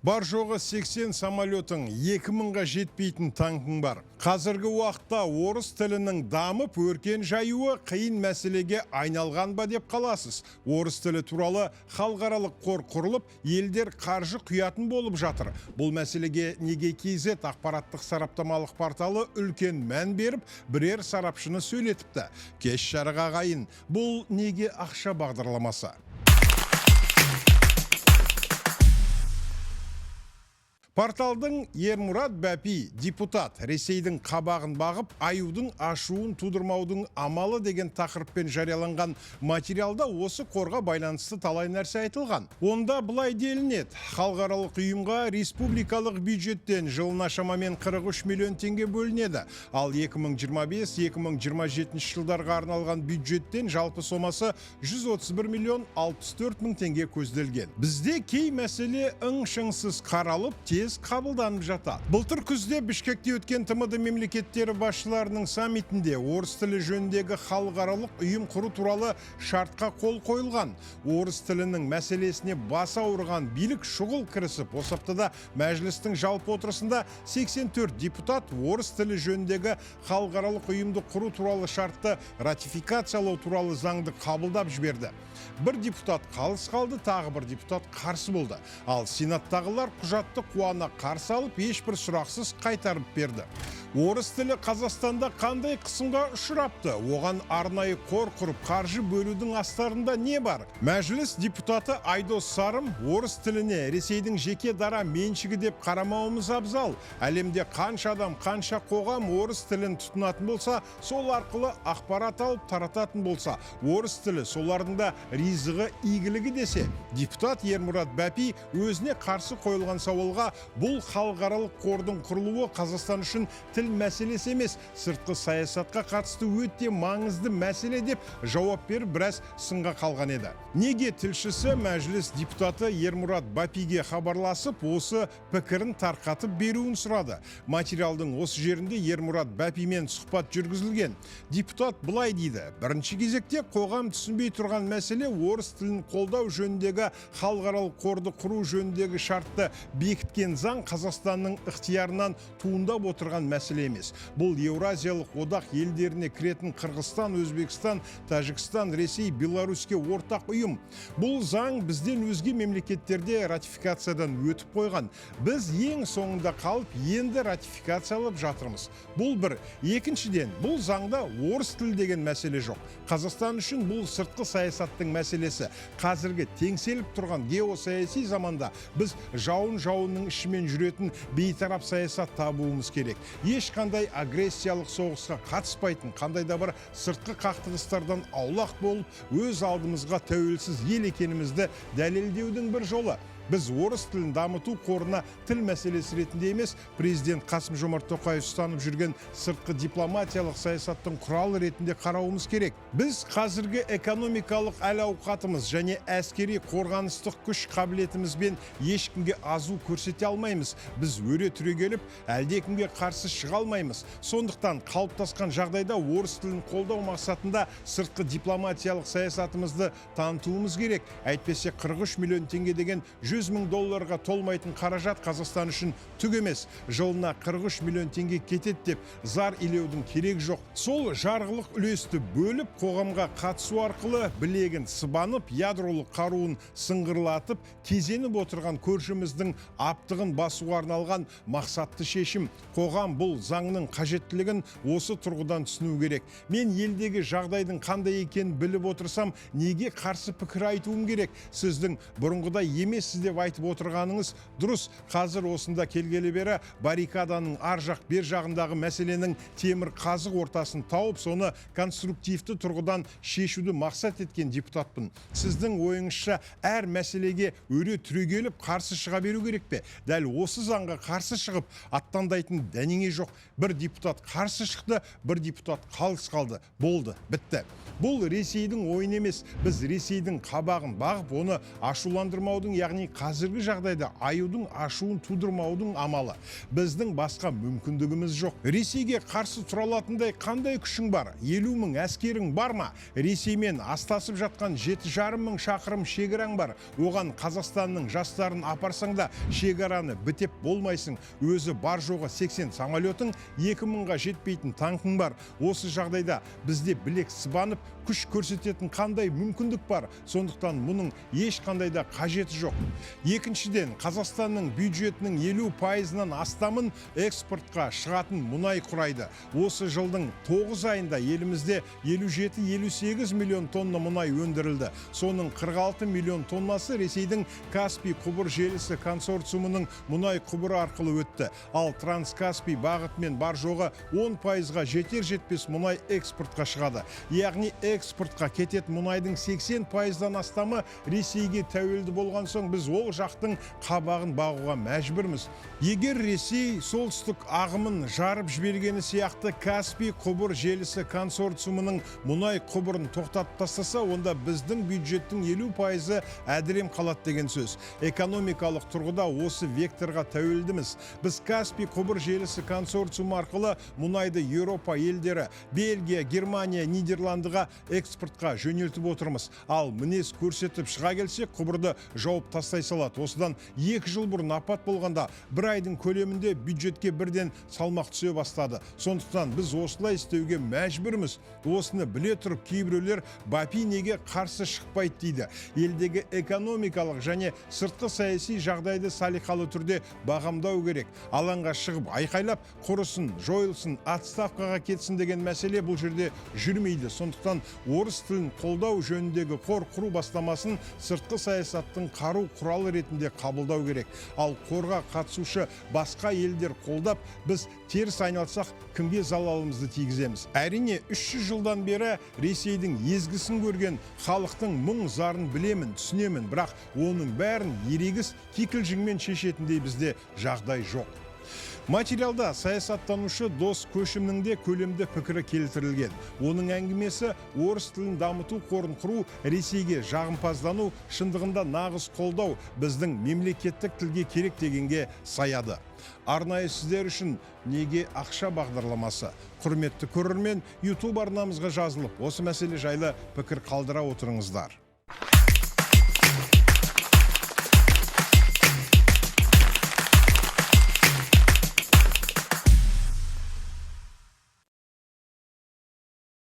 Бар жоғы 80 самолетың 2000-ға жетпейтін танкың бар. Қазіргі уақытта орыс тілінің дамып өркен жаюы қиын мәселеге айналған ба деп қаласыз. Орыс тілі туралы халықаралық қор құрылып, елдер қаржы құятын болып жатыр. Бұл мәселеге неге KZ ақпараттық сараптамалық порталы үлкен мән беріп, бірер сарапшыны сөйлетіпті. Кеш жарық ағайын, бұл неге ақша бағдарламасы? Порталдың Ермұрат Бәпи, депутат, Ресейдің қабағын бағып, аюдың ашуын тудырмаудың амалы деген тақырыппен жарияланған материалда осы қорға байланысты талай нәрсе айтылған. Онда былай делінеді: халықаралық ұйымға республикалық бюджеттен жылына шамамен 43 миллион теңге бөлінеді. Ал 2025-2027 жылдарға арналған бюджеттен жалпы сомасы 131 миллион 64 мың теңге көзделген. Бізде кей мәселе ың-шыңсыз қаралып, қабылданып жатады. Былтыр күзде Бішкекте өткен ТМД мемлекеттері басшыларының саммитінде орыс тілі жөніндегі халықаралық ұйым құру туралы шартқа қол қойылған. Орыс тілінің мәселесіне баса ауырған билік шұғыл кірісіп, осы аптада мәжілістің жалпы отырысында 84 депутат орыс тілі жөніндегі халықаралық ұйымды құру туралы шартты ратификациялау туралы заңды қабылдап жіберді. Бір депутат қалыс қалды, тағы бір депутат қарсы болды. Ал сенаттағылар құжатты қуана қарсы алып, ешбір сұрақсыз қайтарып берді. Орыс тілі Қазақстанда қандай қысымға ұшырапты? Оған арнайы қор құрып, қаржы бөлудің астарында не бар? Мәжіліс депутаты Айдос Сарым орыс тіліне Ресейдің жеке дара меншігі деп қарамауымыз абзал. Әлемде қанша адам, қанша қоғам орыс тілін тұтынатын болса, сол арқылы ақпарат алып тарататын болса, орыс тілі солардың да ризығы, игілігі десе. Депутат Ермұрат Бәпи өзіне қарсы қойылған сауалға, бұл халықаралық қордың құрылуы Қазақстан үшін тіл мәселесі емес, сыртқы саясатқа қатысты өте маңызды мәселе деп жауап беріп, біраз сынға қалған еді. Неге тілшісі мәжіліс депутаты Ермұрат Бәпиге хабарласып, осы пікірін тарқатып беруін сұрады? Материалдың осы жерінде Ермұрат Бәпимен сұхбат жүргізілген. Депутат былай дейді: бірінші кезекте қоғам түсінбей тұрған мәселе орыс тілін қолдау жөніндегі халықаралық қорды құру жөніндегі шартты бекіткен заң Қазақстанның ықтиярынан туындап отырған мәселе емес. Бұл Еуразиялық одақ елдеріне кіретін Қырғызстан, Өзбекстан, Тәжікстан, Ресей, Беларуське ортақ ұйым. Бұл заң бізден өзге мемлекеттерде ратификациядан өтіп қойған. Біз ең соңында қалып, енді ратификациялап жатырмыз. Бұл бір. Екіншіден, бұл заңда орыс тілі деген мәселе жоқ. Қазақстан үшін бұл сыртқы саясаттың мәселесі. Қазіргі теңселіп тұрған геосаяси заманда біз жауынның ішімен жүретін бейтарап саясат табуымыз керек. Ешқандай агрессиялық соғысқа қатыспайтын, қандай да бір сыртқы қақтығыстардан аулақ болып, өз алдымызға тәуелсіз ел екенімізді дәлелдеудің бір жолы. Біз орыс тілін дамыту қорына тіл мәселесі ретінде емес, президент Қасым-Жомарт Тоқаев ұстанып жүрген сыртқы дипломатиялық саясаттың құралы ретінде қарауымыз керек. Біз қазіргі экономикалық әл-ауқатымыз және әскери қорғаныстық күш қабілетімізбен ешкімге азу көрсете алмаймыз. Біз өре түрегеліп, әлдекімге қарсы шыға алмаймыз. Сондықтан қалыптасқан жағдайда орыс тілін қолдау мақсатында сыртқы дипломатиялық саясатымызды танытуымыз керек. Әйтпесе 43 миллион теңге деген $100 мың толмайтын қаражат Қазақстан үшін түк емес. Жылына 43 миллион теңге кетеді деп зар илеудің керек жоқ. Сол жарғылық үлесті бөліп, қоғамға қатысу арқылы білегін сыбанып, ядролық қаруын сыңғырлатып, кезеніп отырған көршіміздің аптығын басуға арналған мақсатты шешім. Қоғам бұл заңның қажеттілігін осы тұрғыдан түсіну керек. Мен елдегі жағдайдың қандай екенін біліп отырсам, неге қарсы пікір айтуым керек? Сіздің бұрынғыдай емессіз деп айтып отырғаныңыз дұрыс. Қазір осында келгелі бері баррикаданың ар жақ бер жағындағы мәселенің темір қазық ортасын тауып, соны конструктивті тұрғыдан шешуді мақсат еткен депутатпын. Сіздің ойыңызша әр мәселеге өре түрегеліп қарсы шыға беру керек пе? Дәл осы заңға қарсы шығып аттандайтын дәнеңе жоқ. Бір депутат қарсы шықты, бір депутат қалыс қалды. Болды, бітті. Бұл Ресейдің ойын емес. Біз Ресейдің қабағын бағып, оны ашуландырмаудың, яғни қазіргі жағдайда аюдың ашуын тудырмаудың амалы. Біздің басқа мүмкіндігіміз жоқ. Ресейге қарсы тұра алатындай қандай күшің бар? 50 мың әскерің бар ма? Ресеймен астасып жатқан 7,5 мың шақырым шекараң бар. Оған Қазақстанның жастарын апарсаң да шекараны бітеп болмайсың. Өзі бар жоғы 80 самолетың, 2000-ға жетпейтін танкың бар. Осы жағдайда бізде білек сыбанып күш көрсететін қандай мүмкіндік бар? Сондықтан мұның ешқандай да қажеті жоқ. Екіншіден, Қазақстанның бюджетінің 50%-нан астамын экспортқа шығатын мұнай құрайды. Осы жылдың 9 айында елімізде 57-58 миллион тонна мұнай өндірілді. Соның 46 миллион тоннасы Ресейдің Каспий құбыр желісі консорциумының мұнай құбыры арқылы өтті. Ал Транскаспий бағытымен бар жоғы 10%-ға жетер-жетпес мұнай экспортқа шығады. Яғни экспортқа кететін мұнайдың 80%-дан астамы Ресейге тәуелді болған соң біз ол жақтың қабағын бағуға мәжбүрміз. Егер Ресей солтүстік ағымын жарып жібергені сияқты Каспий құбыр желісі консорциумының мұнай құбырын тоқтатып тастаса, онда біздің бюджеттің 50%-ы әдірем қалады деген сөз. Экономикалық тұрғыда осы векторға тәуелдіміз. Біз Каспий құбыр желісі консорциумы арқылы мұнайды Еуропа елдері, Бельгия, Германия, Нидерландыға экспортқа жөнелтіп отырмыз. Ал мінез көрсетіп шыға келсек, құбырды жауып тастай салады. Осыдан 2 жыл бұрын апат болғанда 1 айдың көлемінде бюджетке бірден салмақ түсе бастады. Сондықтан біз осылай істеуге мәжбүрміз. Осыны біле тұрып, кейбіреулер Бапи неге қарсы шықпайды дейді. Елдегі экономикалық және сыртқы саяси жағдайды салиқалы түрде бағамдау керек. Алаңға шығып айқайлап, құрысын, жойылсын, отставкаға кетсін деген мәселе бұл жерде жүрмейді. Сондықтан орыс тілін қолдау жөніндегі қор құру бастамасын сыртқы саясаттың қару құралы ретінде қабылдау керек. Ал қорға қатысушы басқа елдер қолдап, біз теріс айналсақ, кімге залалымызды тигіземіз? Әрине, 300 жылдан бері Ресейдің езгісін көрген халықтың мұң зарын білемін, түсінемін, бірақ оның бәрін ерегіс кикілжіңмен шешетіндей бізде жағдай жоқ. Материалда саясаттанушы Дос Көшімнің де көлемді пікірі келтірілген. Оның әңгімесі орыс тілін дамыту қорын құру, Ресейге жағымпаздану, шындығында нағыз қолдау біздің мемлекеттік тілге керек дегенге саяды. Арнайы сіздер үшін неге ақша бағдарламасы? Құрметті көрермен, YouTube арнамызға жазылып, осы мәселе жайлы пікір қалдыра отырыңыздар.